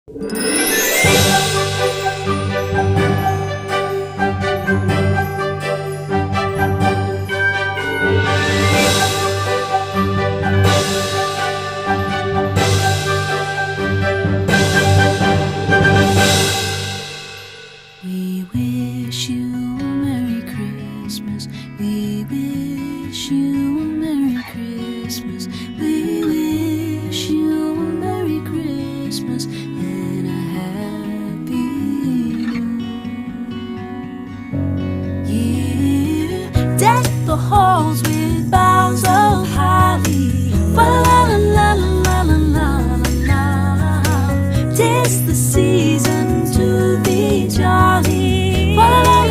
We wish you a Merry Christmas. We wish you a Merry Christmas. We wish you a Merry Christmas and a Happy New Year. Deck the halls with boughs of holly. Fa la la la la la la la la. 'Tis the season to be jolly. Fa la la